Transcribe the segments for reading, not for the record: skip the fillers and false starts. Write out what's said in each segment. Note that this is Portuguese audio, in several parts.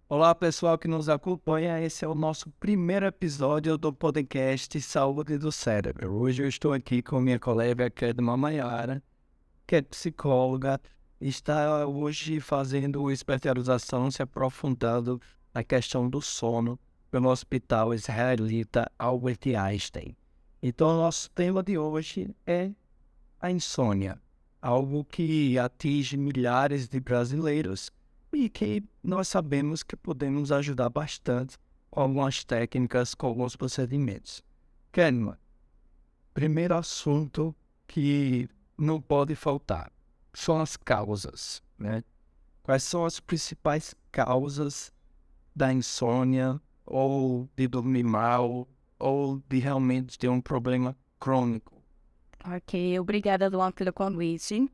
Olá, pessoal que nos acompanha. Esse é o nosso primeiro episódio do podcast Saúde do Cérebro. Hoje eu estou aqui com minha colega Kedma Mayara, que é psicóloga, e está hoje fazendo especialização, se aprofundando na questão do sono pelo Hospital Israelita Albert Einstein. Então, o nosso tema de hoje é a insônia, algo que atinge milhares de brasileiros e que nós sabemos que podemos ajudar bastante com algumas técnicas, com alguns procedimentos. Kenma, primeiro assunto que não pode faltar são as causas, né? Quais são as principais causas da insônia ou de dormir mal ou de realmente ter um problema crônico? Ok, obrigada, Luan, pelo convite.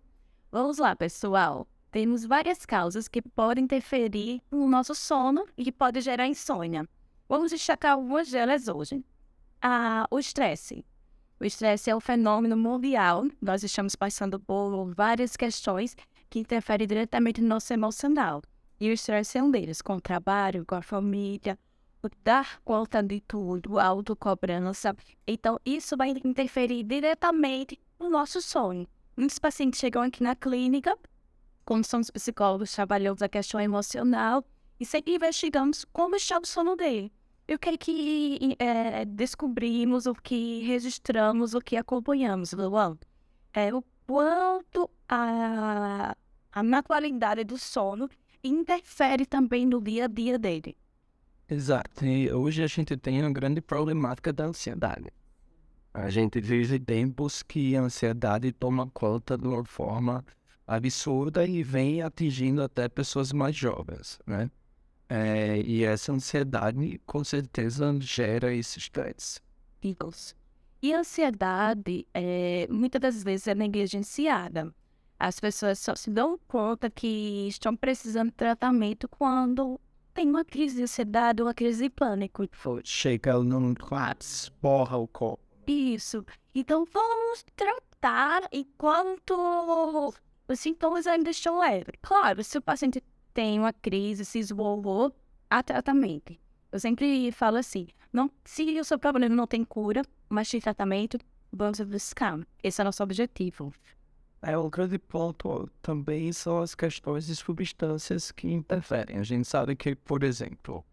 Vamos lá, pessoal. Temos várias causas que podem interferir no nosso sono e que podem gerar insônia. Vamos destacar algumas delas hoje. O estresse. O estresse é um fenômeno mundial. Nós estamos passando por várias questões que interferem diretamente no nosso emocional. E o estresse é um deles, com o trabalho, com a família, o dar conta de tudo, a autocobrança. Então, isso vai interferir diretamente no nosso sono. Muitos pacientes chegam aqui na clínica, como somos psicólogos, trabalhamos a questão emocional e sempre investigamos como está o sono dele. E o que é que descobrimos, o que registramos, o que acompanhamos, Luan? É o quanto na qualidade do sono interfere também no dia a dia dele. Exato. E hoje a gente tem uma grande problemática da ansiedade. A gente vive tempos que a ansiedade toma conta de uma forma absurda e vem atingindo até pessoas mais jovens, né? E essa ansiedade com certeza gera esse estresse. Isso. E a ansiedade, muitas das vezes, é negligenciada. As pessoas só se dão conta que estão precisando de tratamento quando tem uma crise de ansiedade, uma crise de pânico. Chega num colapso, porra o corpo. Isso. Então, vamos tratar enquanto os sintomas ainda estão leves. Claro, se o paciente tem uma crise, se esbolou, há tratamento. Eu sempre falo assim, não, se o seu problema não tem cura, mas tem tratamento, vamos buscar. Esse é o nosso objetivo. Um grande ponto também são as questões de substâncias que interferem. A gente sabe que, por exemplo,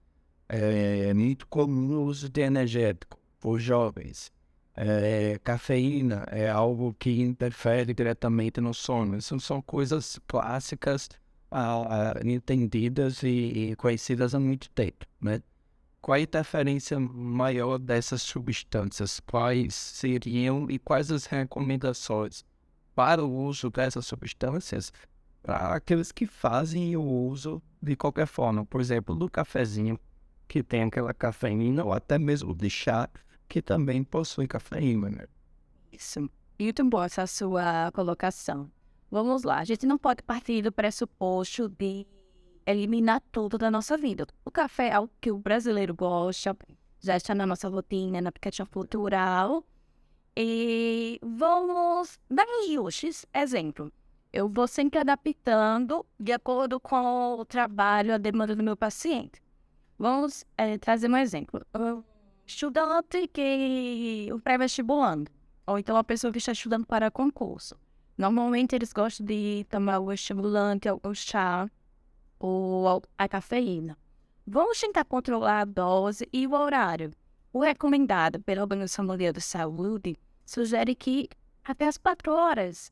é muito comum o uso de energético por jovens. Cafeína é algo que interfere diretamente no sono. Isso são coisas clássicas, entendidas e conhecidas há muito tempo, né? Qual a interferência maior dessas substâncias? Quais seriam e quais as recomendações para o uso dessas substâncias para aqueles que fazem o uso de qualquer forma? Por exemplo, do cafezinho, que tem aquela cafeína, ou até mesmo de chá, que também possui cafeína, né? Isso. Muito boa essa sua colocação. Vamos lá, a gente não pode partir do pressuposto de eliminar tudo da nossa vida. O café é algo que o brasileiro gosta, já está na nossa rotina, na questão cultural. E vamos dar hoje exemplo. Eu vou sempre adaptando de acordo com o trabalho, a demanda do meu paciente. Vamos trazer um exemplo. Um estudante que o pré-vestibulando, ou então a pessoa que está estudando para concurso. Normalmente eles gostam de tomar o estimulante, o chá ou a cafeína. Vamos tentar controlar a dose e o horário. O recomendado pela Organização Mundial da Saúde sugere que até as 4 horas.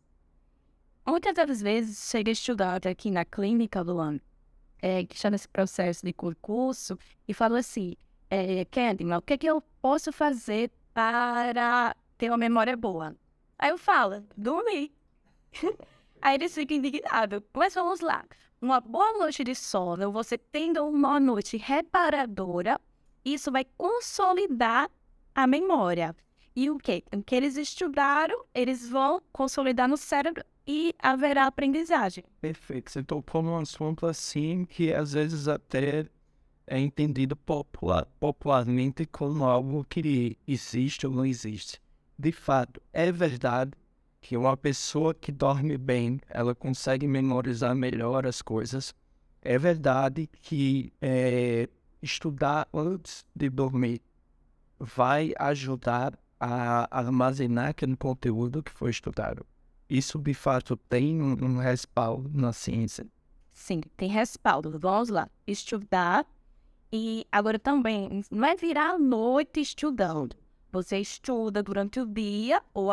Muitas das vezes chega estudante aqui na clínica, Luan, que está nesse processo de concurso, e fala assim, Kendima, o que é que eu posso fazer para ter uma memória boa? Aí eu falo, dormir. Aí eles ficam indignados. Mas vamos lá. Uma boa noite de sono, você tendo uma noite reparadora, isso vai consolidar a memória. E o quê? O que eles estudaram, eles vão consolidar no cérebro e haverá aprendizagem. Perfeito. Você tocou num assunto assim que às vezes até é entendido popularmente como algo que existe ou não existe. De fato, é verdade que uma pessoa que dorme bem, ela consegue memorizar melhor as coisas, é verdade que estudar antes de dormir vai ajudar a armazenar aquele conteúdo que foi estudado. Isso, de fato, tem um respaldo na ciência. Sim, tem respaldo. Vamos lá. Estudar e agora também não é virar a noite estudando. Você estuda durante o dia ou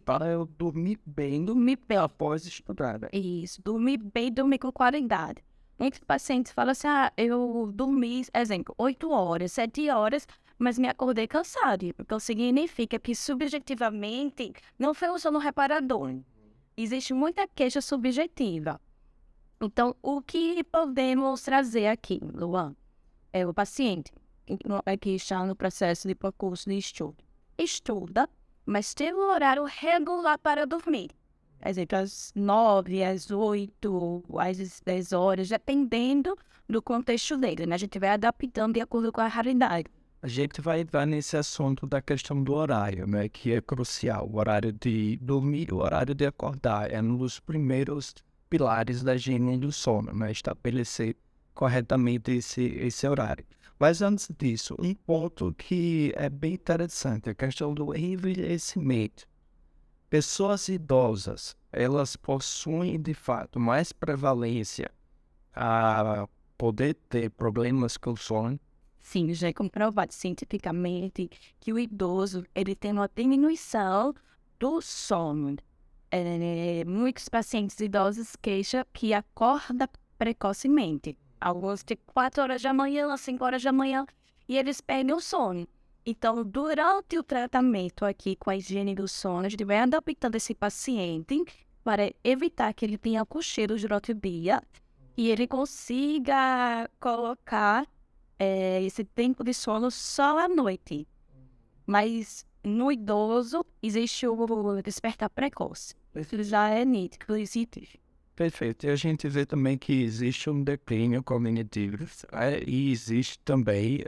Para eu dormir bem dormir bem. após estudar, né? Isso, dormir bem, dormir com qualidade. Muitos pacientes falam assim, eu dormi, exemplo, 8 horas, 7 horas, mas me acordei cansado. Então significa que subjetivamente não foi um sono reparador. Existe muita queixa subjetiva. Então, o que podemos trazer aqui, Luan? É o paciente que está no processo de percurso de estudo. Estuda, mas tem um horário regular para dormir. Por exemplo, às 9, às 8, às 10 horas, dependendo do contexto dele, né? A gente vai adaptando de acordo com a realidade. A gente vai entrar nesse assunto da questão do horário, né? Que é crucial. O horário de dormir e o horário de acordar é um dos primeiros pilares da higiene do sono, né? Estabelecer corretamente esse horário. Mas antes disso, um ponto que é bem interessante, a questão do envelhecimento. Pessoas idosas, elas possuem, de fato, mais prevalência a poder ter problemas com o sono. Sim, já é comprovado cientificamente que o idoso ele tem uma diminuição do sono. Muitos pacientes idosos queixam que acorda precocemente. Alguns de 4 horas da manhã, 5 horas da manhã, e eles perdem o sono. Então, durante o tratamento aqui com a higiene do sono, a gente vai adaptando esse paciente para evitar que ele tenha cochilos durante o dia e ele consiga colocar esse tempo de sono só à noite. Mas no idoso existe o despertar precoce. Isso já é nítido, existe. Perfeito. E a gente vê também que existe um declínio cognitivo, e existe também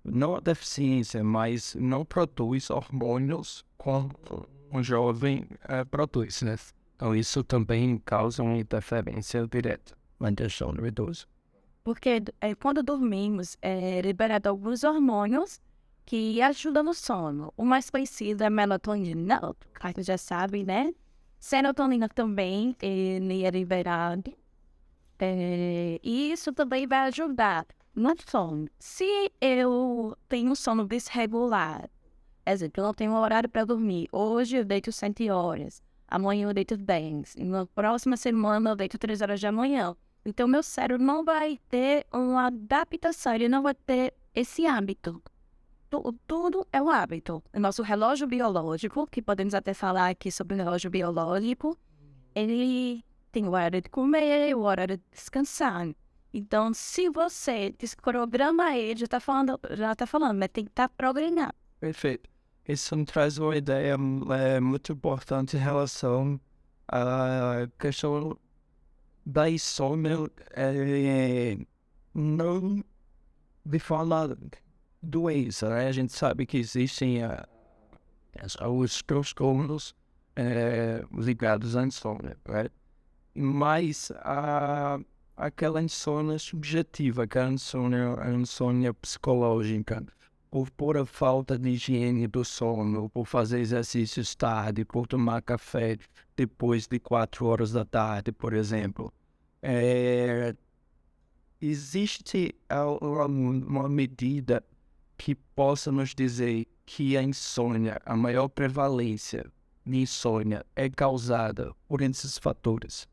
não a deficiência, mas não produz hormônios como um jovem produz, né? Então isso também causa uma interferência direta na questão do idoso. Porque quando dormimos, é liberado alguns hormônios que ajudam no sono. O mais conhecido é a melatonina, claro que já sabe, né? Serotonina também, ele é liberado. E isso também vai ajudar no sono. Se eu tenho sono desregular, exemplo, eu não tenho horário para dormir. Hoje eu deito 7 horas, amanhã eu deito 10, e na próxima semana eu deito 3 horas da manhã. Então, meu cérebro não vai ter uma adaptação, ele não vai ter esse hábito. Tudo é um hábito. O nosso relógio biológico, que podemos até falar aqui sobre o relógio biológico, ele tem o horário de comer, o horário de descansar. Então, se você desprograma ele, já está falando, mas tem que estar programado. Perfeito. Isso me traz uma ideia muito importante em relação à questão da insônia, não de forma doença, né? A gente sabe que existem os transtornos ligados à insônia, né? Mas aquela insônia subjetiva, aquela a insônia psicológica, por a falta de higiene do sono, por fazer exercícios tarde, por tomar café depois de 4 horas da tarde, por exemplo. Existe uma medida que possa nos dizer que a insônia, a maior prevalência de insônia é causada por esses fatores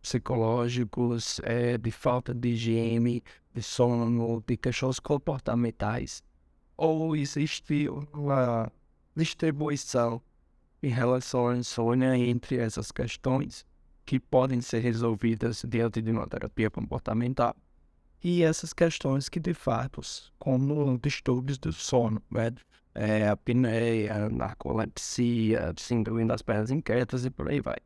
psicológicos, de falta de higiene, de sono, de questões comportamentais, ou existe uma distribuição em relação à insônia entre essas questões que podem ser resolvidas diante de uma terapia comportamental e essas questões que de fato, como distúrbios do sono, né? A apneia, a narcolepsia, síndrome das pernas inquietas e por aí vai.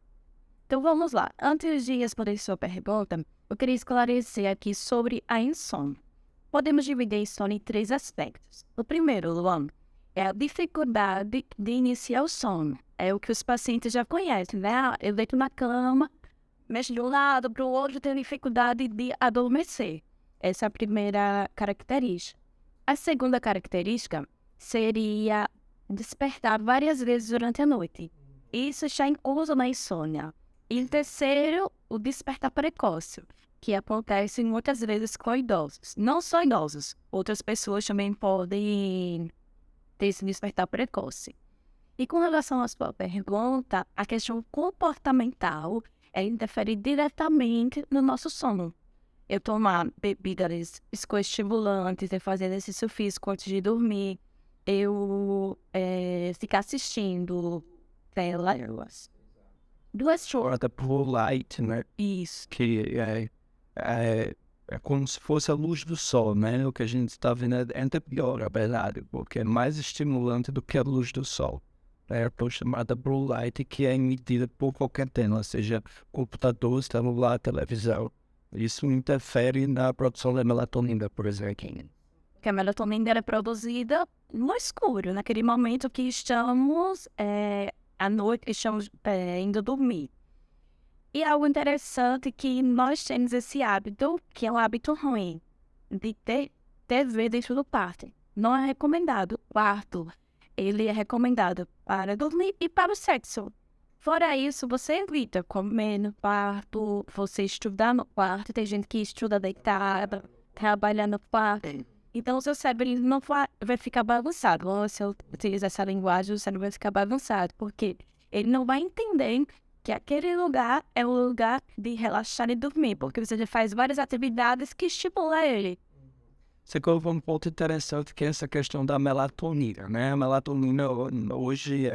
Então vamos lá. Antes de responder sua pergunta, eu queria esclarecer aqui sobre a insônia. Podemos dividir a insônia em 3 aspectos. O primeiro, Luan, é a dificuldade de iniciar o sono. É o que os pacientes já conhecem, né? Eu deito na cama, mexe de um lado para o outro, tem dificuldade de adormecer. Essa é a primeira característica. A segunda característica seria despertar várias vezes durante a noite. Isso está incluso na insônia. E em terceiro, o despertar precoce, que acontece muitas vezes com idosos. Não só idosos, outras pessoas também podem ter esse despertar precoce. E com relação à sua pergunta, a questão comportamental interfere diretamente no nosso sono. Eu tomar bebidas psicoestimulantes, eu fazer exercício físico antes de dormir, eu ficar assistindo telas, duas Fora da blue light, né? Isso. Que é como se fosse a luz do sol, né? O que a gente está vendo é ainda pior, na verdade, porque é mais estimulante do que a luz do sol. É a chamada blue light, que é emitida por qualquer tela, seja computador, celular, televisão. Isso interfere na produção da melatonina, por exemplo. Que a melatonina é produzida no escuro, naquele momento que estamos à noite, estamos indo dormir. E algo interessante que nós temos esse hábito, que é um hábito ruim, de ter TV dentro do quarto. Não é recomendado. O quarto, ele é recomendado para dormir e para o sexo. Fora isso, você evita comer no quarto, você estudar no quarto. Tem gente que estuda deitada, trabalhar no quarto. Então, o seu cérebro ele não vai ficar bagunçado. Quando você utiliza essa linguagem, o cérebro vai ficar bagunçado, porque ele não vai entender que aquele lugar é um lugar de relaxar e dormir, porque você já faz várias atividades que estimulam ele. Você colocou um ponto interessante, que é essa questão da melatonina, né? A melatonina hoje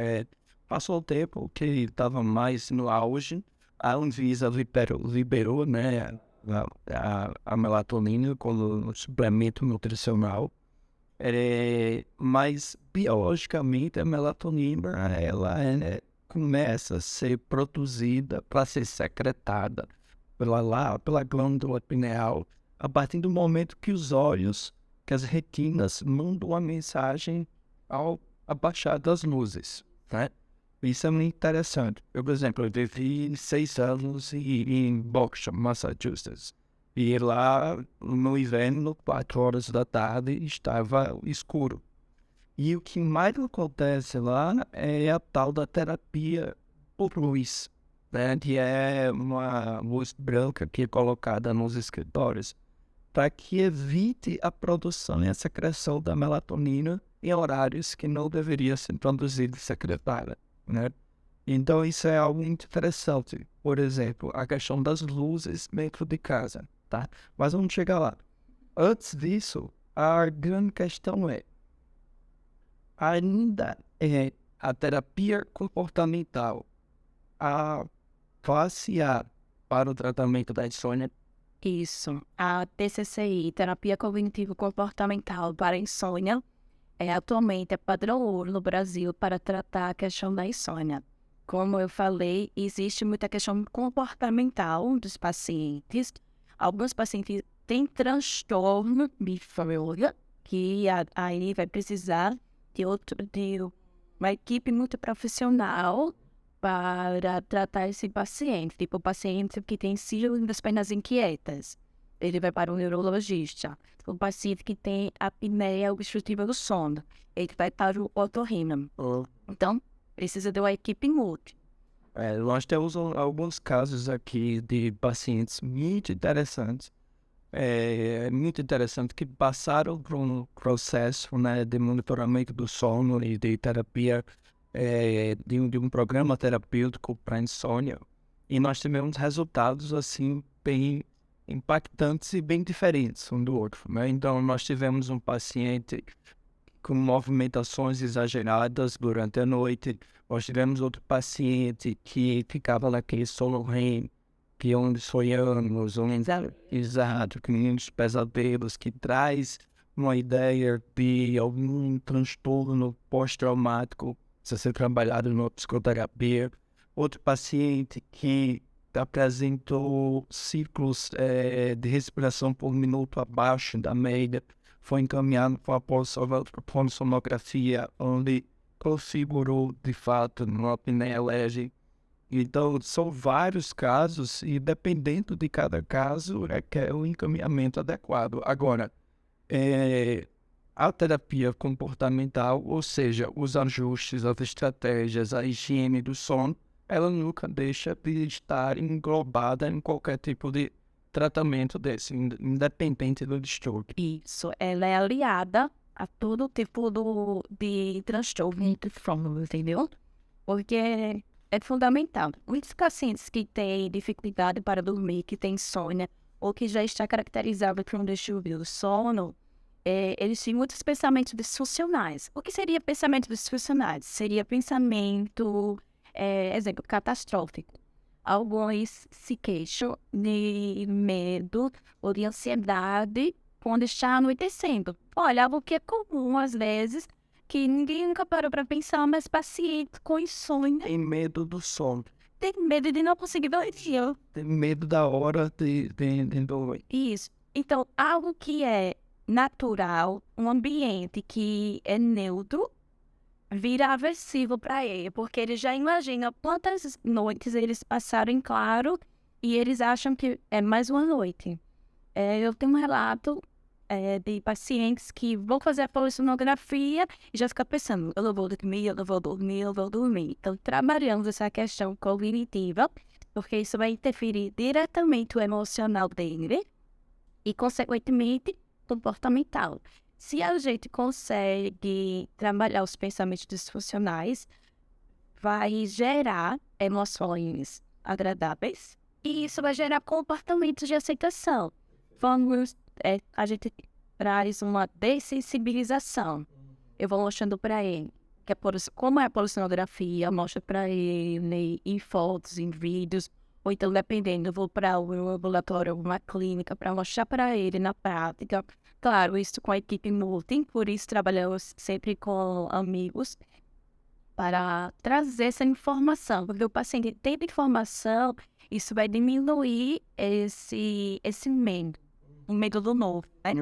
passou o tempo que estava mais no auge. A Anvisa liberou, né, a melatonina como suplemento nutricional. Mas biologicamente a melatonina ela começa a ser produzida para ser secretada pela glândula pineal a partir do momento que os olhos, que as retinas mandam a mensagem ao abaixar das luzes, né? Isso é muito interessante. Eu, por exemplo, eu vivi 6 anos em Boston, Massachusetts. E lá, no inverno, 4 horas da tarde, estava escuro. E o que mais acontece lá é a tal da terapia por luz, né? Que é uma luz branca que é colocada nos escritórios para que evite a produção e a secreção da melatonina em horários que não deveria ser produzida e secretada, né? Então isso é algo muito interessante. Por exemplo, a questão das luzes dentro de casa, tá? Mas vamos chegar lá. Antes disso, a grande questão ainda é a terapia comportamental, a classe A para o tratamento da insônia. Isso. A TCCI, Terapia Cognitivo-Comportamental para Insônia, atualmente é padrão ouro no Brasil para tratar a questão da insônia. Como eu falei, existe muita questão comportamental dos pacientes. Alguns pacientes têm transtorno bipolar, que aí vai precisar de uma equipe muito profissional para tratar esse paciente. Tipo, o paciente que tem síndrome das pernas inquietas, ele vai para o neurologista. O paciente que tem apneia obstrutiva do sono, ele vai para o otorrino. Então, precisa de uma equipe multi. Nós temos alguns casos aqui de pacientes muito interessantes. Muito interessante que passaram por um processo, né, de monitoramento do sono e de terapia, de um programa terapêutico para insônia. E nós tivemos resultados assim bem impactantes e bem diferentes um do outro, né? Então nós tivemos um paciente com movimentações exageradas durante a noite. Nós tivemos outro paciente que ficava naquele sono REM, que onde sonhamos, exato, que muitos pesadelos, que traz uma ideia de algum transtorno pós-traumático, precisa ser trabalhado na psicoterapia. Outro paciente que apresentou ciclos de respiração por minuto abaixo da média, foi encaminhado para a polissonografia, onde configurou de fato uma apneia alérgica. Então, são vários casos e, dependendo de cada caso, requer um encaminhamento adequado. Agora, a terapia comportamental, ou seja, os ajustes, as estratégias, a higiene do sono, ela nunca deixa de estar englobada em qualquer tipo de tratamento desse, independente do distúrbio. Isso, ela é aliada a todo tipo de transtorno de sono, entendeu? Porque é fundamental. Muitos pacientes que têm dificuldade para dormir, que têm insônia, ou que já está caracterizado por um distúrbio do sono, eles têm muitos pensamentos disfuncionais. O que seria pensamento disfuncionais? Seria pensamento, exemplo, catastrófico. Alguns se queixam de medo ou de ansiedade quando está anoitecendo. Olha, algo que é comum às vezes, que ninguém nunca parou para pensar, mas paciente com insônia Tem medo do sono, tem medo de não conseguir dormir. tem medo da hora de dormir. Isso. Então, algo que é natural, um ambiente que é neutro, vira aversivo para ele, porque ele já imagina quantas noites eles passaram em claro e eles acham que é mais uma noite. Eu tenho um relato de pacientes que vão fazer a polissonografia e já ficam pensando, eu não vou dormir, eu não vou dormir, eu vou dormir. Então, trabalhamos essa questão cognitiva, porque isso vai interferir diretamente no emocional dele e, consequentemente, comportamental. Se a gente consegue trabalhar os pensamentos disfuncionais, vai gerar emoções agradáveis e isso vai gerar comportamentos de aceitação. A gente traz uma dessensibilização. Eu vou mostrando para ele como é a polissonografia, mostro para ele em fotos, em vídeos, ou então, dependendo, eu vou para um ambulatório, uma clínica, para mostrar para ele na prática. Claro, isso com a equipe multi, por isso trabalhamos sempre com amigos, para trazer essa informação, porque o paciente tendo informação, isso vai diminuir esse medo, o medo do novo, né?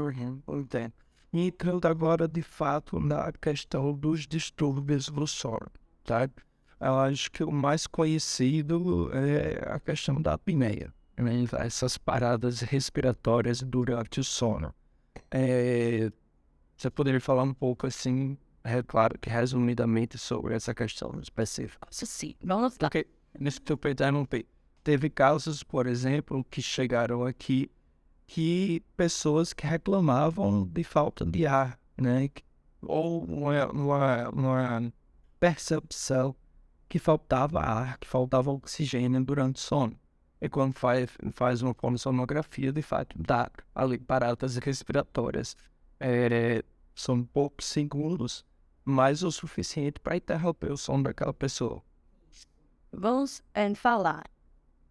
Entendo. E entrando agora, de fato, na questão dos distúrbios do sono, tá? Eu acho que o mais conhecido é a questão da apneia, né? Essas paradas respiratórias durante o sono. Você poderia falar um pouco, assim, claro que resumidamente, sobre essa questão específica? Sim, vamos lá. Porque, desculpa interromper, teve casos, por exemplo, que chegaram aqui que pessoas que reclamavam de falta de ar, né? Ou uma percepção que faltava ar, que faltava oxigênio durante o sono. E quando faz uma polissonografia, de fato, dá ali paradas respiratórias. São poucos segundos, mas o suficiente para interromper o sono daquela pessoa. Vamos falar.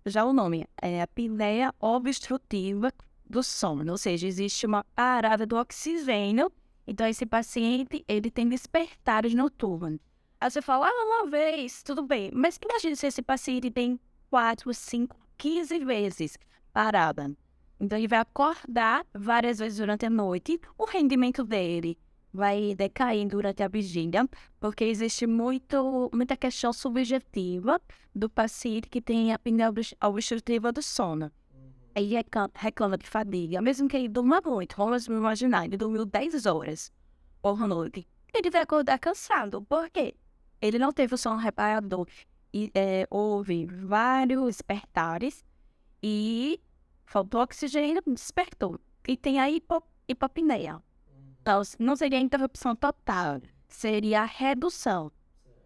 Já o nome é apneia obstrutiva do sono, ou seja, existe uma parada do oxigênio, então esse paciente, ele tem despertares noturnos. Aí você fala, uma vez, tudo bem, mas imagina se esse paciente tem 4, 5, 15 vezes parada. Então ele vai acordar várias vezes durante a noite, o rendimento dele vai decair durante a vigília, porque existe muita questão subjetiva do paciente que tem apneia obstrutiva do sono. Ele reclama de fadiga, mesmo que ele durma muito. Vamos imaginar, ele dormiu 10 horas por noite. Ele vai acordar cansado. Por quê? Ele não teve o sono reparador. E houve vários despertares e faltou oxigênio, despertou. E tem a hipopneia. Então, não seria a interrupção total, seria a redução.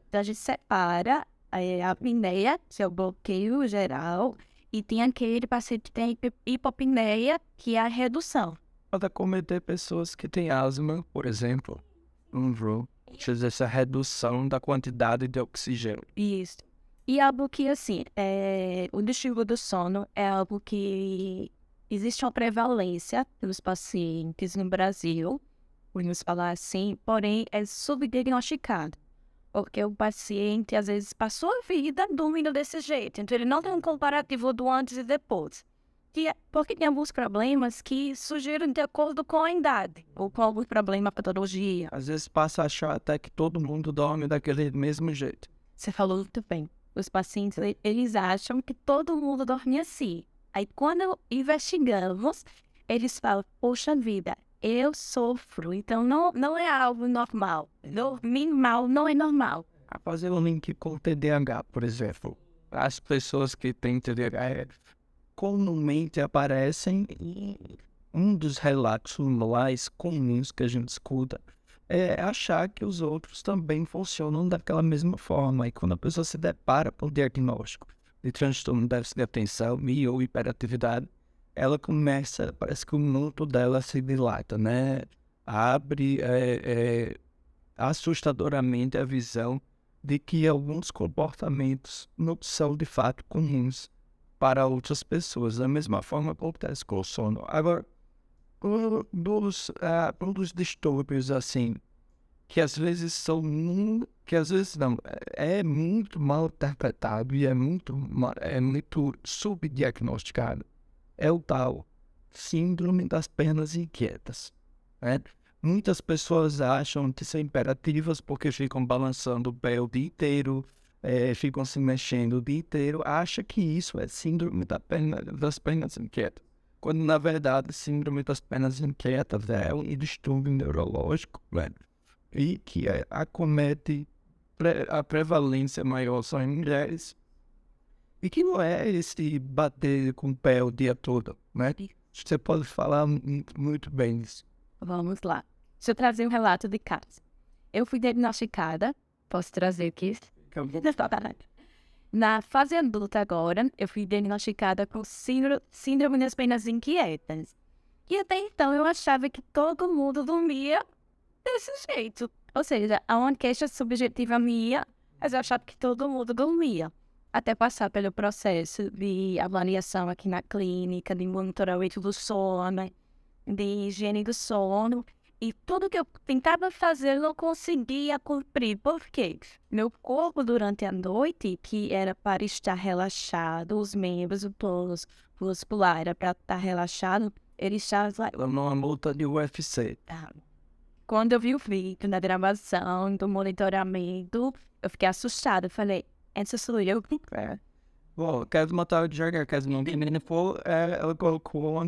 Então, a gente separa a apneia, que é o bloqueio geral, e tem aquele paciente que tem hipopneia, que é a redução. Pode acometer pessoas que têm asma, por exemplo, essa redução da quantidade de oxigênio. Isso. E algo que, assim, o distúrbio do sono é algo que existe uma prevalência nos pacientes no Brasil, podemos falar assim, porém é subdiagnosticado. Porque o paciente, às vezes, passou a vida dormindo desse jeito. Então, ele não tem um comparativo do antes e depois. Porque tem alguns problemas que surgiram de acordo com a idade. Ou com algum problema, patologia. Às vezes passa a achar até que todo mundo dorme daquele mesmo jeito. Você falou muito bem. os pacientes, eles acham que todo mundo dorme assim. Aí, quando investigamos, eles falam, poxa vida, eu sofro, então não é algo normal. Dormir mal não é normal. A fazer um link com o TDAH, por exemplo. As pessoas que têm TDAH comumente aparecem e um dos relatos mais comuns que a gente escuta é achar que os outros também funcionam daquela mesma forma. E quando a pessoa se depara com o diagnóstico de transtorno de déficit de atenção e ou hiperatividade, ela começa, parece que o mundo dela se dilata, né? Abre assustadoramente a visão de que alguns comportamentos não são de fato comuns para outras pessoas, da mesma forma que acontece com o sono. Agora, um dos distúrbios, assim, que às vezes que às vezes não, é muito mal interpretado e é muito subdiagnosticado, é o tal síndrome das pernas inquietas, né? Muitas pessoas acham que são imperativas porque ficam balançando o pé o dia inteiro, ficam se mexendo o dia inteiro, acha que isso é síndrome das pernas inquietas. Quando, na verdade, síndrome das pernas inquietas é um distúrbio neurológico, né? E que acomete, a prevalência maior são em mulheres, e que não é esse bater com o pé o dia todo, né? Você pode falar muito bem disso. Vamos lá. Deixa eu trazer um relato de casa. Eu fui diagnosticada, posso trazer aqui? Na fase adulta agora, eu fui diagnosticada com síndrome das pernas inquietas. E até então eu achava que todo mundo dormia desse jeito. Ou seja, há uma queixa subjetiva minha, mas eu achava que todo mundo dormia. Até passar pelo processo de avaliação aqui na clínica, de monitoramento do sono, de higiene do sono. E tudo que eu tentava fazer, eu não conseguia cumprir. Por quê? Meu corpo, durante a noite, que era para estar relaxado, os membros, o tônus muscular era para estar relaxado, ele estava... Numa luta de UFC. Quando eu vi o vídeo da gravação, do monitoramento, eu fiquei assustada. Eu falei, essa sou eu. Bom, quero matar o Jagger, ela colocou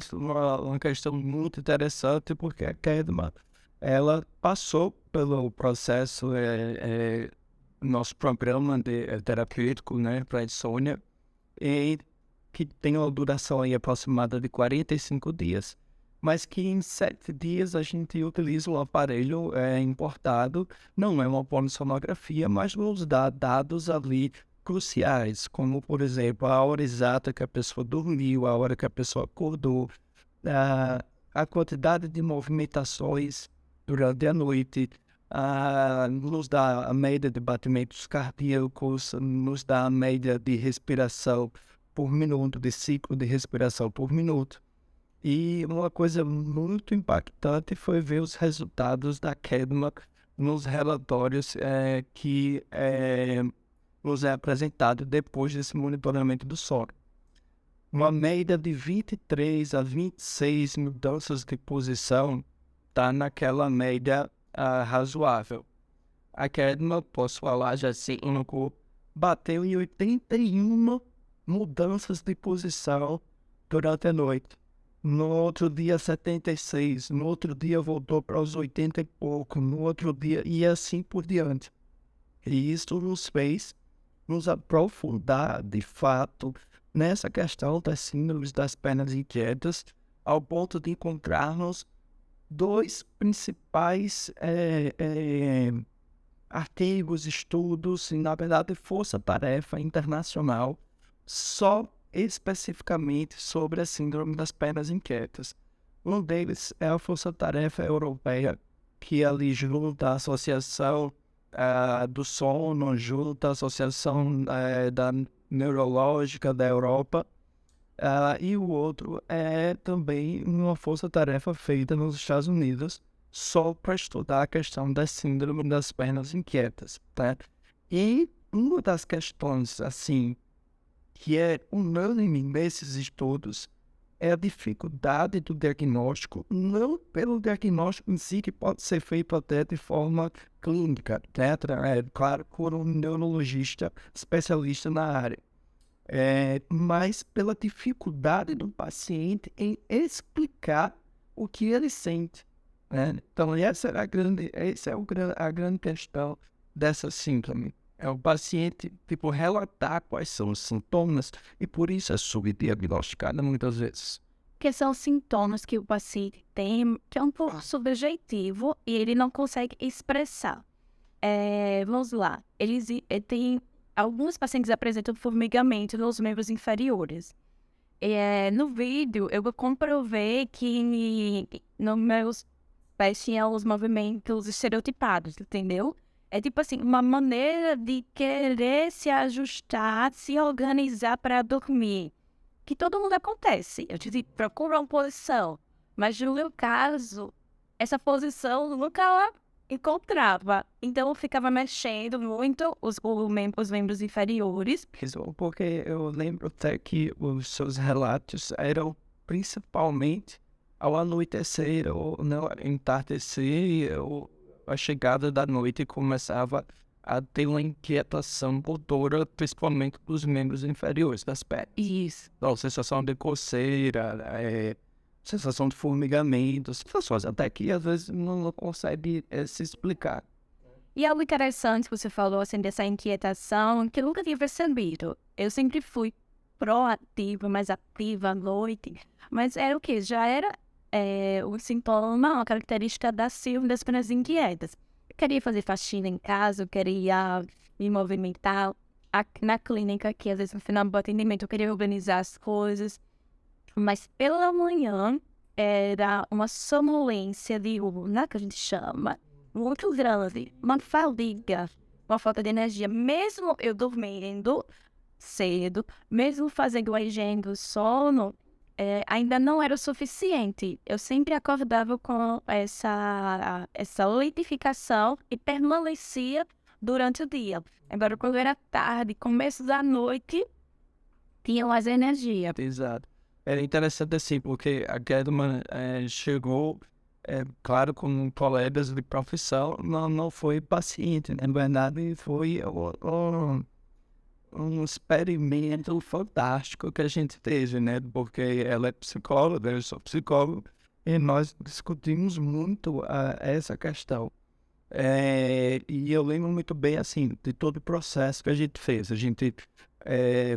uma questão muito interessante, porque a Kedma, ela passou pelo processo, nosso programa terapêutico, né, para insônia, e que tem uma duração aí aproximada de 45 dias, mas que em 7 dias a gente utiliza um aparelho importado, não é uma polissonografia, mas nos dá dados ali cruciais, como, por exemplo, a hora exata que a pessoa dormiu, a hora que a pessoa acordou, a quantidade de movimentações durante a noite, nos dá a média de batimentos cardíacos, nos dá a média de respiração por minuto, de ciclo de respiração por minuto. E uma coisa muito impactante foi ver os resultados da Kedma nos relatórios que nos é apresentado depois desse monitoramento do sono. Uma média de 23 a 26 mudanças de posição está naquela média razoável. A Kedma, posso falar já assim, bateu em 81 mudanças de posição durante a noite. No outro dia 76, no outro dia voltou para os 80 e pouco, no outro dia e assim por diante. E isso nos fez nos aprofundar, de fato, nessa questão das síndromes das pernas inquietas, ao ponto de encontrarmos dois principais artigos, estudos, e, na verdade, força-tarefa internacional, só especificamente sobre a síndrome das pernas inquietas. Um deles é a força-tarefa europeia, que ali junta a Associação do Sono, junto à Associação da Neurológica da Europa, e o outro é também uma força-tarefa feita nos Estados Unidos, só para estudar a questão da síndrome das pernas inquietas, tá? E uma das questões, assim, que é unânime nesses estudos, é a dificuldade do diagnóstico, não pelo diagnóstico em si, que pode ser feito até de forma clínica, né? Claro, por um neurologista especialista na área. Mas pela dificuldade do paciente em explicar o que ele sente, né? Então, essa é a grande questão dessa síndrome. É o paciente, tipo, relatar quais são os sintomas e por isso é subdiagnosticada muitas vezes. Que são sintomas que o paciente tem, que é um pouco subjetivo e ele não consegue expressar. Vamos lá, tem alguns pacientes apresentam formigamento nos membros inferiores. No vídeo, eu comprovei que nos meus pés tinham os movimentos estereotipados, entendeu? É tipo assim, uma maneira de querer se ajustar, se organizar para dormir. Que todo mundo acontece. Eu disse, procura uma posição. Mas no meu caso, essa posição eu nunca encontrava. Então eu ficava mexendo muito os membros inferiores. Porque eu lembro até que os seus relatos eram principalmente ao anoitecer ou no entardecer ou a chegada da noite começava a ter uma inquietação motora, principalmente dos membros inferiores das pernas. Isso. Então, sensação de coceira, sensação de formigamento, sensações até que às vezes não consegue se explicar. E algo interessante que você falou, assim, dessa inquietação, que eu nunca tinha percebido. Eu sempre fui proativa, mais ativa à noite. Mas era o quê? Já era o sintoma, uma característica da síndrome das pernas inquietas. Eu queria fazer faxina em casa, eu queria me movimentar. Na clínica, que às vezes no final do atendimento eu queria organizar as coisas. Mas pela manhã era uma sonolência diurna, que a gente chama, muito grande, uma fadiga, uma falta de energia. Mesmo eu dormindo cedo, mesmo fazendo a higiene do sono, ainda não era o suficiente. Eu sempre acordava com essa lentificação e permanecia durante o dia. Agora, quando era tarde, começo da noite, tinha mais energia. Exato. É interessante assim, porque a Gedman chegou, claro, com colegas de profissão, não foi paciente, na verdade foi um experimento fantástico que a gente teve, né? Porque ela é psicóloga, eu sou psicólogo, e nós discutimos muito essa questão. E eu lembro muito bem, assim, de todo o processo que a gente fez. A gente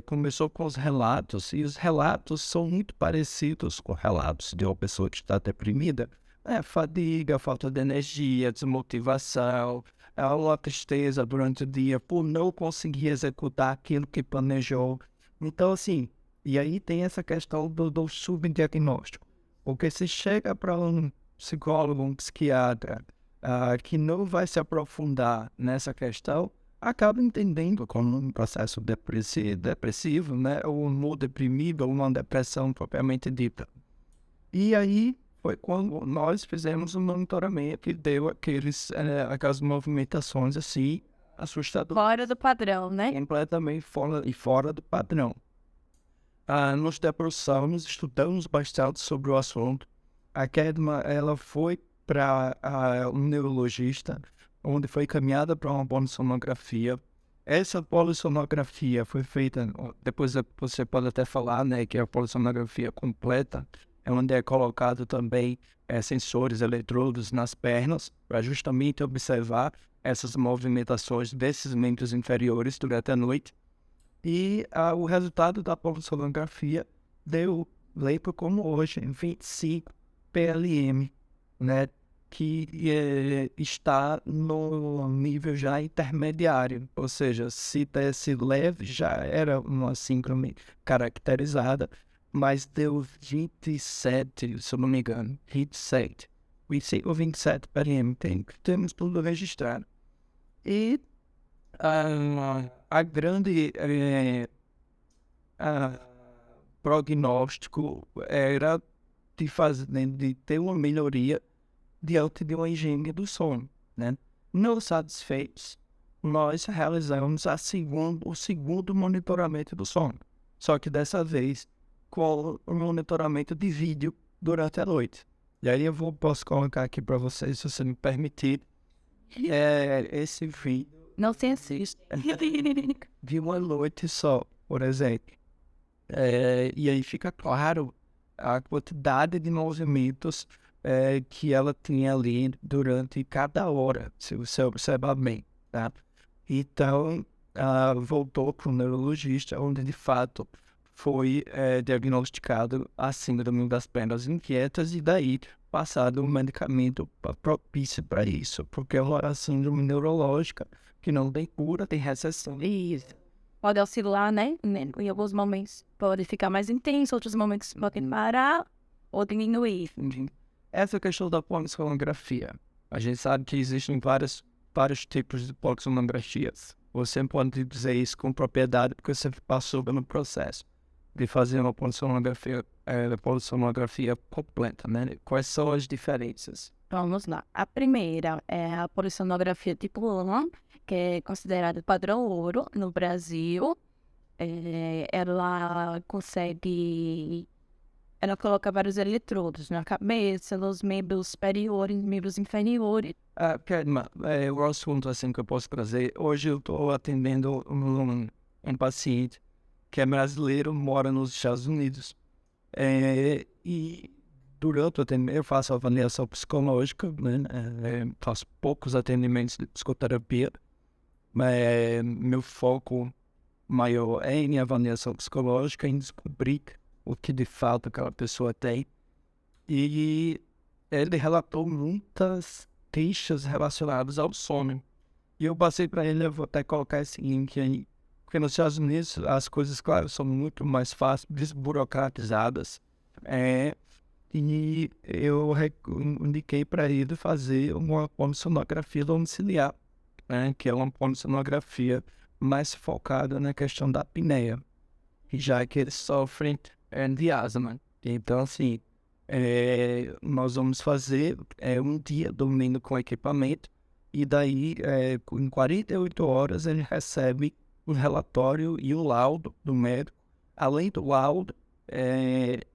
começou com os relatos, e os relatos são muito parecidos com relatos de uma pessoa que está deprimida. Fadiga, falta de energia, desmotivação, uma tristeza durante o dia por não conseguir executar aquilo que planejou. Então, assim, e aí tem essa questão do subdiagnóstico. Porque se chega para um psicólogo, um psiquiatra, que não vai se aprofundar nessa questão, acaba entendendo como um processo depressivo, né? Ou um deprimido, ou uma depressão propriamente dita. E aí foi quando nós fizemos um monitoramento e deu aquelas movimentações assim, assustadoras. Fora do padrão, né? Completamente fora do padrão. Nos debruçamos, estudamos bastante sobre o assunto. A Kedma, ela foi para um neurologista, onde foi encaminhada para uma polissonografia. Essa polissonografia foi feita, depois você pode até falar, né, que é a polissonografia completa, onde é colocado também sensores eletrodos nas pernas, para justamente observar essas movimentações desses membros inferiores durante a noite. E o resultado da polissonografia deu, lembro como hoje, 25 PLM, né, que está no nível já intermediário, ou seja, se desse leve já era uma síndrome caracterizada, mas deu 27, se eu não me engano, 27 ou 27 PLM, temos tudo registrado. E a grande prognóstico era de ter uma melhoria diante de uma higiene do sono, né? Não satisfeitos, nós realizamos o segundo monitoramento do sono, só que dessa vez com o monitoramento de vídeo durante a noite. E aí posso colocar aqui para vocês, se você me permitir, esse vídeo Não se assiste. de uma noite só, por exemplo. E aí fica claro a quantidade de movimentos que ela tinha ali durante cada hora, se você observar bem, tá? Então, voltou para o neurologista, onde de fato foi diagnosticado a síndrome das pernas inquietas e daí passado um medicamento propício para isso, porque é uma síndrome neurológica que não tem cura, tem recessão. Isso. Pode oscilar, né? Em alguns momentos pode ficar mais intenso, outros momentos pode parar ou diminuir. Essa questão da polissonografia. A gente sabe que existem vários tipos de polissonografias. Você pode dizer isso com propriedade porque você passou pelo processo de fazer uma polissonografia completa, né? Quais são as diferenças? Vamos lá. A primeira é a polissonografia tipo 1, que é considerada padrão ouro no Brasil. Ela coloca vários eletrodos na cabeça, nos membros superiores, membros inferiores. Kedma, o assunto assim que eu posso trazer. Hoje eu estou atendendo um paciente que é brasileiro, mora nos Estados Unidos. E durante o atendimento eu faço avaliação psicológica, né? Faço poucos atendimentos de psicoterapia. Meu foco maior é em avaliação psicológica, em descobrir o que de fato aquela pessoa tem. E ele relatou muitas queixas relacionadas ao sono. E eu passei para ele, eu vou até colocar esse link aí, porque nos Estados Unidos as coisas, claro, são muito mais fáceis, desburocratizadas. E eu indiquei para ele fazer uma polissonografia domiciliar, né, que é uma polissonografia mais focada na questão da apneia, já que eles sofrem de asma. Então, assim, nós vamos fazer um dia dormindo com equipamento e daí, em 48 horas, ele recebe um relatório e o laudo do médico. Além do laudo,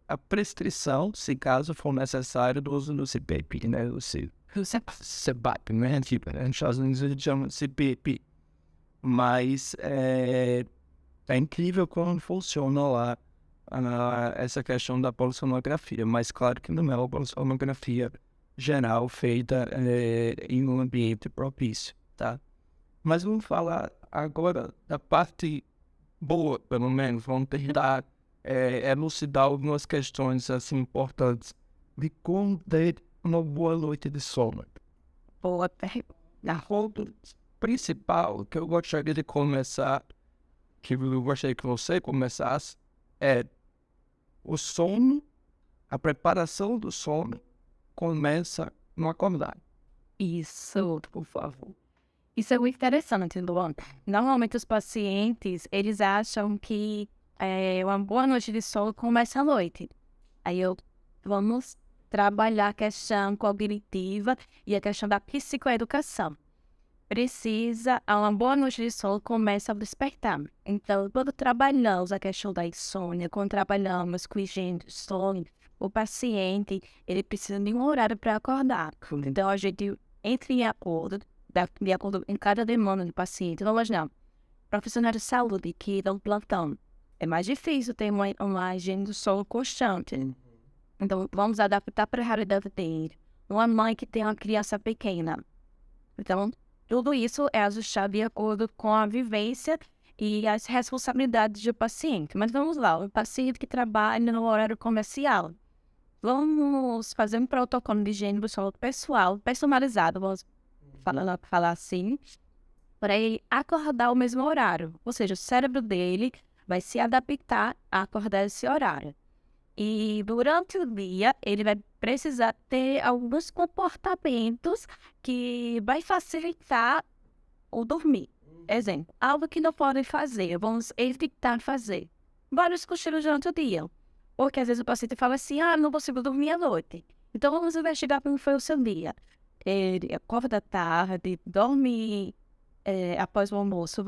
a prescrição, se caso for necessário, do uso do CPAP, né? O CPAP, né? Tipo, nos Estados Unidos a gente chama de CPAP. Mas é incrível como funciona lá essa questão da polissonografia. Mas claro que não é uma polissonografia geral feita em um ambiente propício, tá? Mas vamos falar agora da parte boa, pelo menos. Vamos tentar elucidar algumas questões assim, importantes de como ter uma boa noite de sono. Boa pergunta. O ponto principal que eu gostaria de começar, que eu gostaria que você começasse, é o sono, a preparação do sono começa no acordar. Isso, por favor. Isso é muito interessante, Luan. Normalmente os pacientes, eles acham que uma boa noite de sono começa à noite. Aí vamos trabalhar a questão cognitiva e a questão da psicoeducação. Uma boa noite de sono começa ao despertar. Então, quando trabalhamos a questão da insônia, quando trabalhamos com higiene do sono, o paciente, ele precisa de um horário para acordar. Então, a gente entra em acordo, de acordo em cada demanda do paciente. Então, imaginar, profissionais de saúde que dão plantão, é mais difícil ter uma higiene do sono constante. Então, vamos adaptar para a realidade dele. Uma mãe que tem uma criança pequena. Então, tudo isso é ajustado de acordo com a vivência e as responsabilidades do paciente. Mas vamos lá, o paciente que trabalha no horário comercial. Vamos fazer um protocolo de higiene do sono pessoal, personalizado, vamos falar assim, para ele acordar ao mesmo horário. Ou seja, o cérebro dele vai se adaptar a acordar esse horário. E durante o dia, ele vai precisar ter alguns comportamentos que vai facilitar o dormir. Exemplo, algo que não podem fazer, vamos evitar fazer. Vários cochilos durante o dia. Porque às vezes o paciente fala assim, não consigo dormir à noite. Então vamos investigar como foi o seu dia. Ele acorda à tarde, dorme após o almoço,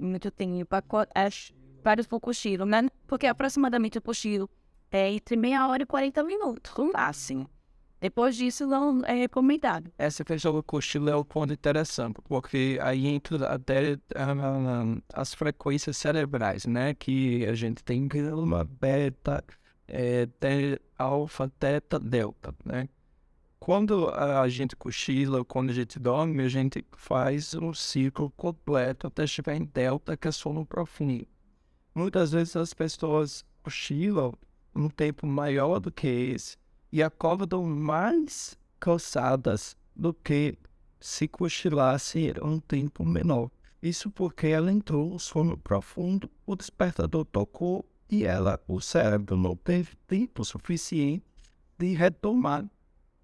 muito tempo, vários cochilos, né? Porque aproximadamente o cochilo entre meia hora e 40 minutos, no máximo. Depois disso, não é recomendado. Essa questão do cochilo é um ponto interessante, porque aí entra até as frequências cerebrais, né? Que a gente tem gama, beta, alfa, teta, delta, né? Quando a gente cochila, quando a gente dorme, a gente faz um ciclo completo até chegar em delta, que é sono profundo. Muitas vezes as pessoas cochilam um tempo maior do que esse e acordam mais cansadas do que se cochilasse um tempo menor. Isso porque ela entrou no sono profundo, o despertador tocou e o cérebro não teve tempo suficiente de retomar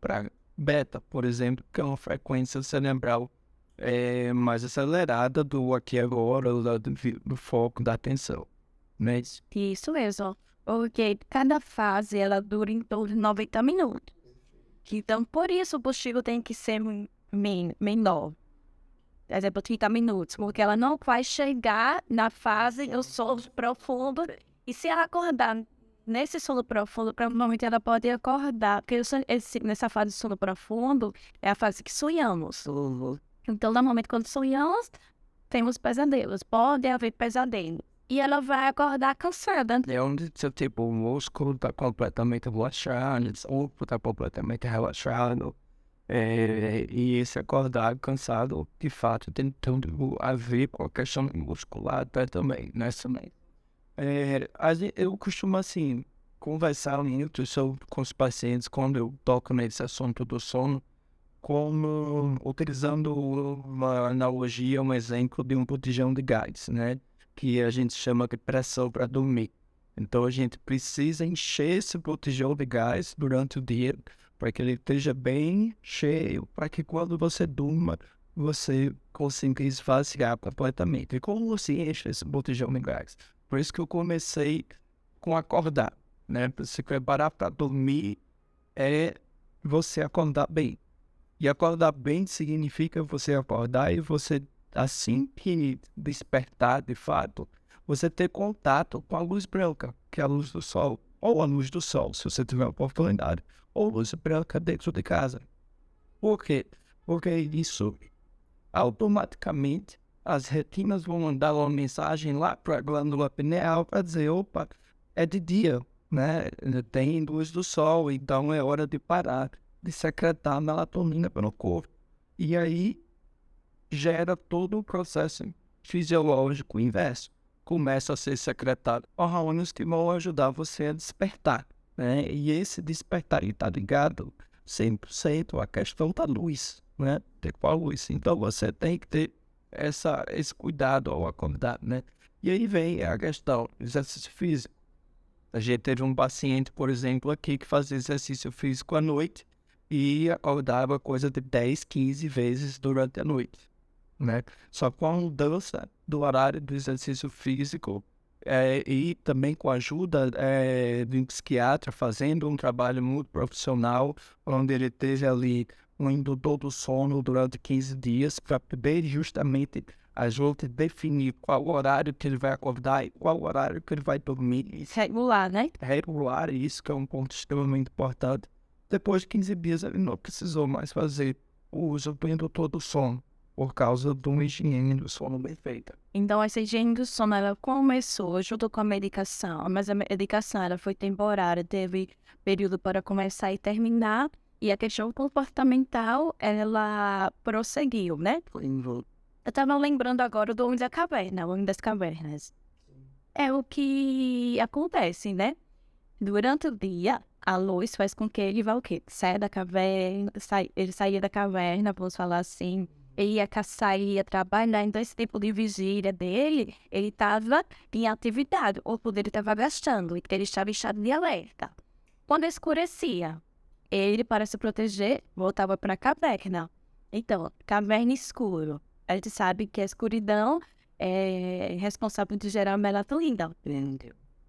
para beta, por exemplo, que é uma frequência cerebral mais acelerada do aqui e agora, do foco da atenção. Não é isso? Isso mesmo. Porque cada fase, ela dura em torno de 90 minutos. Então, por isso o cochilo tem que ser menor. Por exemplo, 30 minutos. Porque ela não vai chegar na fase do sono profundo. E se ela acordar nesse sono profundo, provavelmente ela pode acordar. Porque nessa fase de sono profundo é a fase que sonhamos. Então, normalmente, quando sonhamos, temos pesadelos. Pode haver pesadelo. E ela vai acordar cansada. É onde tipo, o músculo está completamente relaxado, o corpo está completamente relaxado. E esse acordar cansado, de fato, tem tudo a ver com a questão muscular também, né? Também. Eu costumo, assim, conversar muito com os pacientes quando eu toco nesse assunto do sono, como utilizando uma analogia, um exemplo de um botijão de gás, né? Que a gente chama de pressão para dormir. Então a gente precisa encher esse botijão de gás durante o dia para que ele esteja bem cheio, para que quando você durma, você consiga esvaziar completamente. E como você enche esse botijão de gás? Por isso que eu comecei com acordar, né? Para se preparar para dormir é você acordar bem. E acordar bem significa você acordar e você, assim que despertar de fato, você ter contato com a luz branca, que é a luz do sol, ou a luz do sol, se você tiver oportunidade, ou luz branca dentro de casa. Por quê? Porque isso, automaticamente, as retinas vão mandar uma mensagem lá para a glândula pineal para dizer, opa, é de dia, né? Tem luz do sol, então é hora de parar de secretar melatonina pelo corpo. E aí gera todo o processo fisiológico inverso. Começa a ser secretado hormônios que vão ajudar você a despertar, né? E esse despertar está ligado 100% à questão da luz, né? Com a luz. Então você tem que ter esse cuidado ao acordar, né? E aí vem a questão do exercício físico. A gente teve um paciente, por exemplo, aqui que fazia exercício físico à noite e acordava coisa de 10, 15 vezes durante a noite, né? Só com a mudança do horário do exercício físico e também com a ajuda de um psiquiatra fazendo um trabalho muito profissional, onde ele teve ali um indutor do sono durante 15 dias para poder justamente a gente definir qual horário que ele vai acordar e qual horário que ele vai dormir. Regular, né? Regular, isso que é um ponto extremamente importante. Depois de 15 dias, ele não precisou mais fazer o uso do indutor do sono, por causa de uma higiene do sono bem feita. Então, essa higiene do sono, ela começou junto com a medicação, mas a medicação, ela foi temporária, teve período para começar e terminar, e a questão comportamental, ela prosseguiu, né? Eu estava lembrando agora do Homem da Caverna, o Homem das Cavernas. É o que acontece, né? Durante o dia, a luz faz com que ele vá o quê? Saia da caverna, ele saía da caverna, vamos falar assim, ele ia caçar, ele ia trabalhar, então esse tempo de vigília dele, ele estava em atividade, o corpo dele estava gastando, então ele estava em estado de alerta. Quando escurecia, ele, para se proteger, voltava para a caverna. Então, caverna escuro. A gente sabe que a escuridão é responsável de gerar melatonina.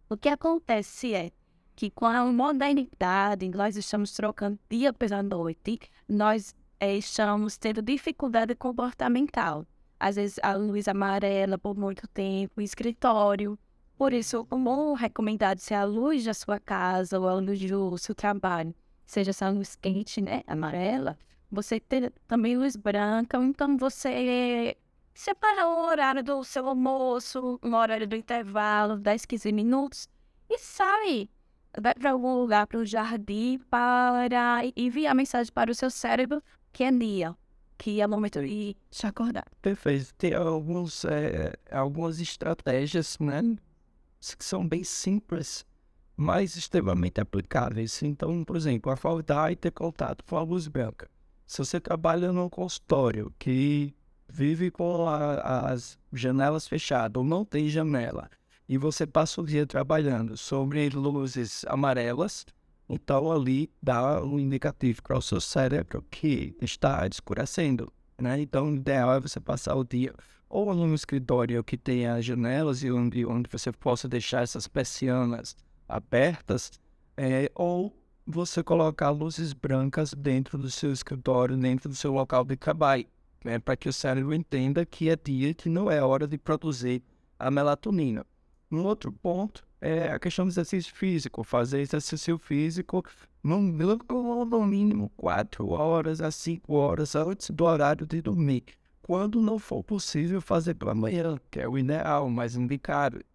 O que acontece é que com a modernidade, nós estamos trocando dia pela noite, nós estamos tendo dificuldade comportamental. Às vezes a luz amarela por muito tempo, escritório, Por isso, o bom recomendado se a luz da sua casa ou a luz do seu trabalho seja essa luz quente, né, amarela, você ter também luz branca, então você separa o horário do seu almoço, o horário do intervalo, 10, 15 minutos, e sai. Vai para algum lugar, para o jardim, para enviar mensagem para o seu cérebro que é dia, que é momento de se acordar. Perfeito. Tem algumas estratégias, né, que são bem simples, mas extremamente aplicáveis. Então, por exemplo, acordar e ter contato com a luz branca. Se você trabalha num consultório que vive com as janelas fechadas ou não tem janela, e você passa o dia trabalhando sobre luzes amarelas, então ali dá um indicativo para o seu cérebro que está escurecendo, né? Então, o ideal é você passar o dia ou num escritório que tenha janelas e onde você possa deixar essas persianas abertas, ou você colocar luzes brancas dentro do seu escritório, dentro do seu local de trabalho, né, para que o cérebro entenda que é dia, que não é hora de produzir a melatonina. Um outro ponto é a questão do exercício físico, fazer exercício físico no mínimo 4 horas a 5 horas antes do horário de dormir. Quando não for possível fazer pela manhã, que é o ideal, o mais indicado.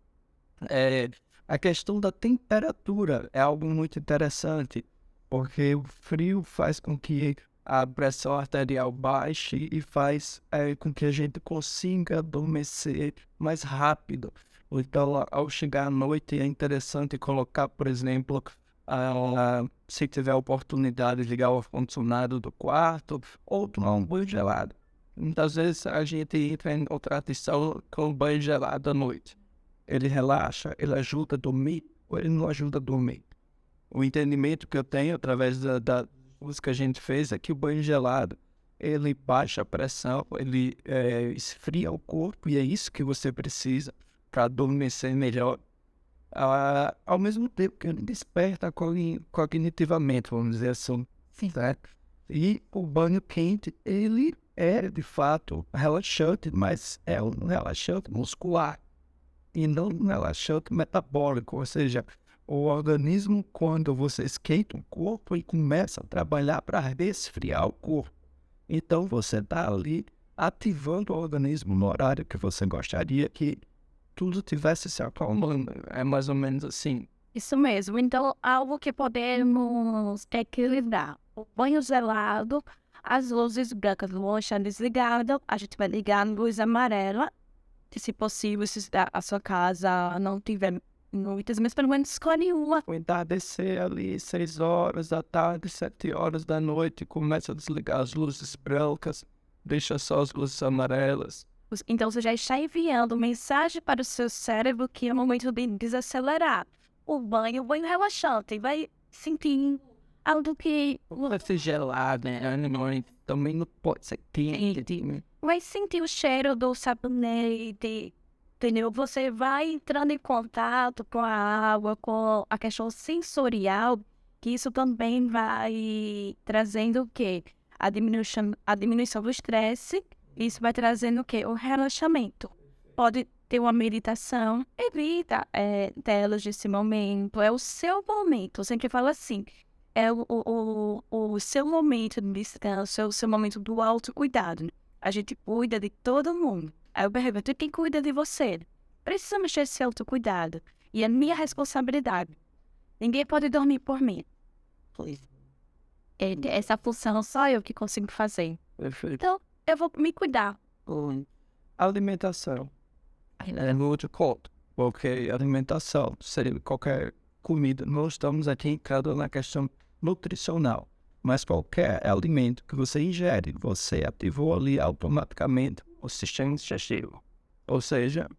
A questão da temperatura é algo muito interessante, porque o frio faz com que a pressão arterial baixe e faz com que a gente consiga adormecer mais rápido. Então, ao chegar à noite, é interessante colocar, por exemplo, se tiver a oportunidade de ligar o ar-condicionado do quarto ou tomar um banho gelado. Muitas vezes a gente entra em outra tradição com banho gelado à noite. Ele relaxa, ele ajuda a dormir ou ele não ajuda a dormir. O entendimento que eu tenho através da uso que a gente fez é que o banho gelado, ele baixa a pressão, ele esfria o corpo e é isso que você precisa para adormecer melhor. Ao mesmo tempo que ele desperta cognitivamente, vamos dizer assim. Sim. Certo? E o banho quente, ele é de fato relaxante, mas é um relaxante muscular e não um relaxante metabólico, ou seja, o organismo, quando você esquenta o corpo, ele começa a trabalhar para resfriar o corpo. Então você está ali ativando o organismo no horário que você gostaria que tudo tivesse se acalmando. É mais ou menos assim. Isso mesmo. Então, algo que podemos equilibrar. O banho gelado, as luzes brancas vão estar desligadas, a gente vai ligar a luz amarela, e se possível, se a sua casa não tiver muitas, mas pelo menos escolhe uma. O entardecer ali, 6 horas da tarde, 7 horas da noite, começa a desligar as luzes brancas, deixa só as luzes amarelas. Então, você já está enviando mensagem para o seu cérebro que é o momento de desacelerar. O banho relaxante, vai sentir algo que Não vai ser gelado, né? Também não pode ser quente. vai sentir o cheiro do sabonete, entendeu? Você vai entrando em contato com a água, com a questão sensorial, que isso também vai trazendo o quê? A diminuição do estresse, isso vai trazendo o quê? O relaxamento. Pode ter uma meditação, evita telas desse momento, é o seu momento. Eu sempre falo assim, é o seu momento de descanso, é o seu momento do autocuidado. A gente cuida de todo mundo. Aí eu pergunto, quem cuida de você? Precisa mexer esse autocuidado. E é minha responsabilidade. Ninguém pode dormir por mim. Essa função só eu que consigo fazer. Perfeito. Então, eu vou me cuidar. Alimentação. É no outro ponto, porque alimentação, seria qualquer comida, nós estamos aqui entrando na questão nutricional, mas qualquer alimento que você ingere, você ativou ali automaticamente o sistema digestivo, ou seja,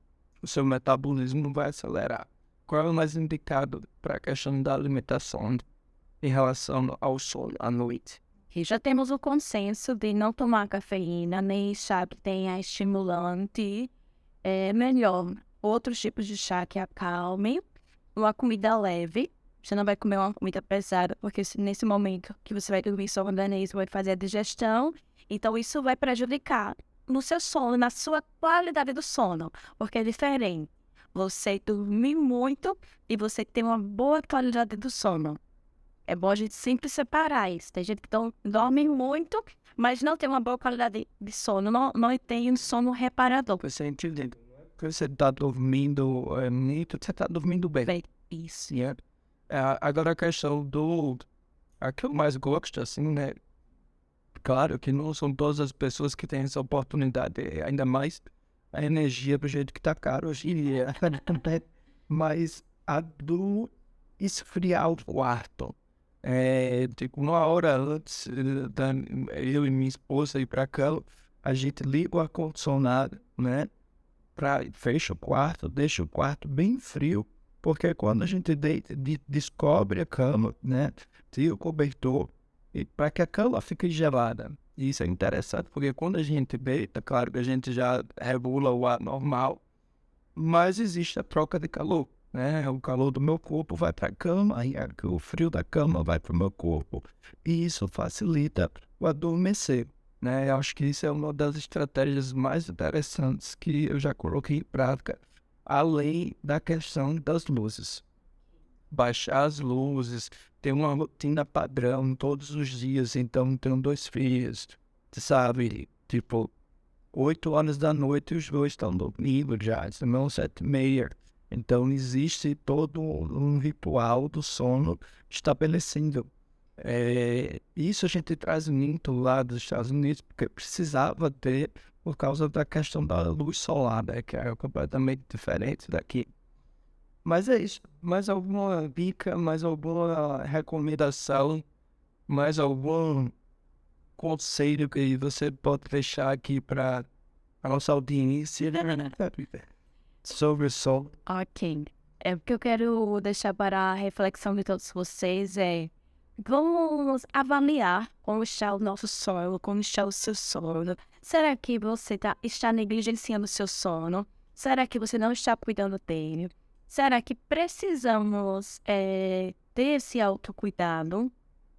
o seu metabolismo vai acelerar. Qual é o mais indicado para a questão da alimentação em relação ao sono à noite? E já temos o consenso de não tomar cafeína, nem chá que tenha estimulante. É melhor outros tipos de chá que acalmem, uma comida leve. Você não vai comer uma comida pesada, porque nesse momento que você vai dormir, seu organismo vai fazer a digestão. Então, isso vai prejudicar no seu sono, na sua qualidade do sono, porque é diferente. você dormir muito e você ter uma boa qualidade do sono. É bom a gente sempre separar isso. Tem gente que dorme muito, mas não tem uma boa qualidade de sono, não tem um sono reparador. Você entendendo? Porque você está dormindo muito, você está dormindo bem. Bem, isso. Yeah. Agora a questão a que eu mais gosto, assim, né? Claro que não são todas as pessoas que têm essa oportunidade, ainda mais a energia do jeito que tá caro hoje em dia. Mas a do esfriar o quarto. Tipo, uma hora antes da eu e minha esposa ir pra cama, a gente liga o ar-condicionado, né? Fecha o quarto, deixa o quarto bem frio, porque quando a gente deita, descobre a cama, né? Tira o cobertor, e para que a cama fique gelada. Isso é interessante, porque quando a gente deita, claro que a gente já regula o ar normal, mas existe a troca de calor, né? O calor do meu corpo vai para a cama, e o frio da cama vai para o meu corpo. E isso facilita o adormecer, né? Eu acho que isso é uma das estratégias mais interessantes que eu já coloquei em prática, além da questão das luzes. Baixar as luzes, ter uma rotina padrão todos os dias, então tenho 2 filhos, sabe? Tipo, 8 horas da noite os dois estão dormindo já, são 7h30. Então existe todo um ritual do sono estabelecido. Isso a gente traz muito lá dos Estados Unidos, porque precisava ter, por causa da questão da luz solar, né, que é completamente diferente daqui. Mas é isso. Mais alguma dica, mais alguma recomendação, mais algum conselho que você pode deixar aqui para a nossa audiência sobre o sono? Ok. O que eu quero deixar para a reflexão de todos vocês vamos avaliar como está o nosso sono, como está o seu sono. Será que você está negligenciando o seu sono? Será que você não está cuidando dele? Será que precisamos ter esse autocuidado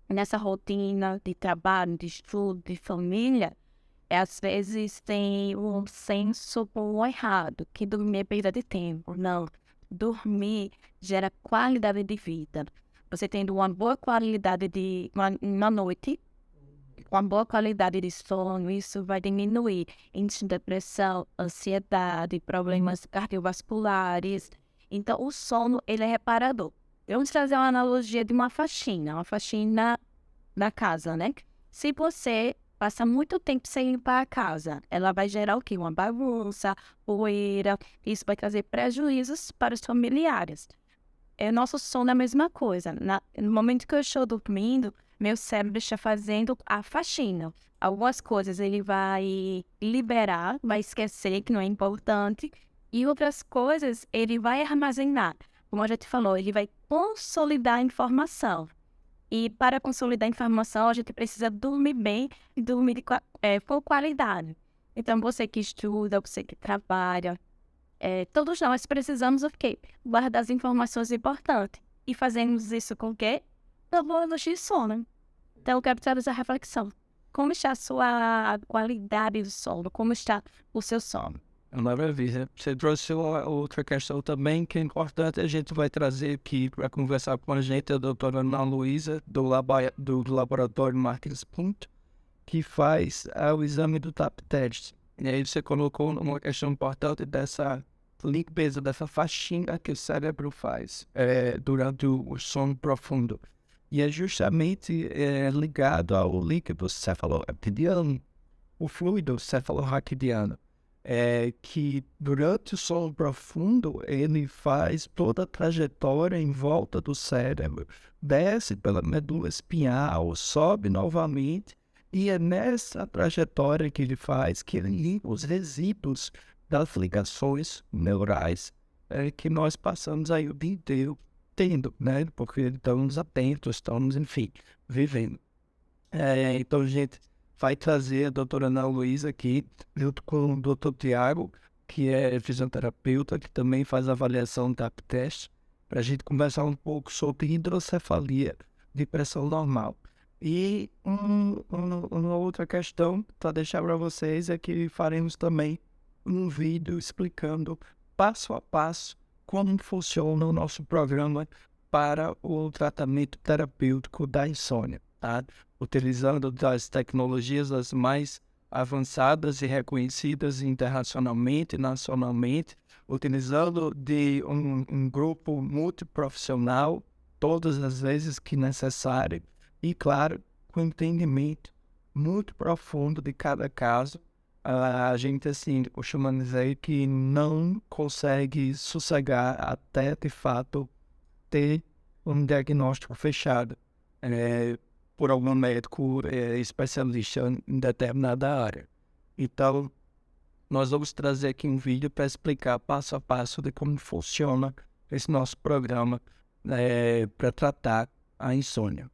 nessa rotina de trabalho, de estudo, de família? Às vezes tem um senso errado, que dormir é perda de tempo. Não, dormir gera qualidade de vida. Você tendo uma boa qualidade uma noite, uma boa qualidade de sono, isso vai diminuir índice de depressão, ansiedade, problemas cardiovasculares. Então, o sono, ele é reparador. Vamos trazer uma analogia de uma faxina da casa, né? Se você passa muito tempo sem limpar a casa, ela vai gerar o quê? Uma bagunça, poeira, isso vai trazer prejuízos para os familiares. O nosso sono é a mesma coisa. No momento que eu estou dormindo, meu cérebro está fazendo a faxina. Algumas coisas ele vai liberar, vai esquecer que não é importante, e outras coisas ele vai armazenar. Como a gente falou, ele vai consolidar a informação. E para consolidar a informação, a gente precisa dormir bem e dormir com qualidade. Então, você que estuda, você que trabalha, todos nós precisamos o quê? Guardar as informações importantes. E fazemos isso com o quê? Da boa noite de sono. Então, eu quero trazer essa reflexão. Como está a sua qualidade do sono? Como está o seu sono? Maravilha. Você trouxe outra questão também que é importante. A gente vai trazer aqui para conversar com a gente a doutora Ana Luísa, do Laboratório Martins Punto, que faz o exame do TAP test. E aí você colocou uma questão importante dessa limpeza, dessa faxina que o cérebro faz durante o sono profundo. E é justamente ligado ao líquido cefalorraquidiano, o fluido cefalorraquidiano. Que durante o sono profundo ele faz toda a trajetória em volta do cérebro, desce pela medula espinhal, sobe novamente, e é nessa trajetória que ele faz que ele limpa os resíduos das ligações neurais que nós passamos aí o dia inteiro tendo, né? Porque estamos atentos, estamos, enfim, vivendo. Então, gente, vai trazer a doutora Ana Luísa aqui, junto com o doutor Tiago, que é fisioterapeuta, que também faz avaliação da teste, para a gente conversar um pouco sobre hidrocefalia de pressão normal. E uma outra questão para deixar para vocês é que faremos também um vídeo explicando passo a passo como funciona o nosso programa para o tratamento terapêutico da insônia, tá? Utilizando das tecnologias as mais avançadas e reconhecidas internacionalmente e nacionalmente, utilizando de um grupo multiprofissional todas as vezes que necessário e, claro, com entendimento muito profundo de cada caso. A gente, assim, costuma dizer que não consegue sossegar até, de fato, ter um diagnóstico fechado por algum médico especialista em determinada área. Então, nós vamos trazer aqui um vídeo para explicar passo a passo de como funciona esse nosso programa para tratar a insônia.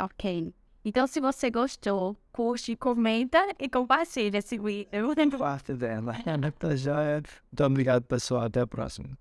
Ok. Então, se você gostou, curte, comenta e compartilha esse vídeo. Parte dela. Até já. Muito obrigado, pessoal. Até a próxima.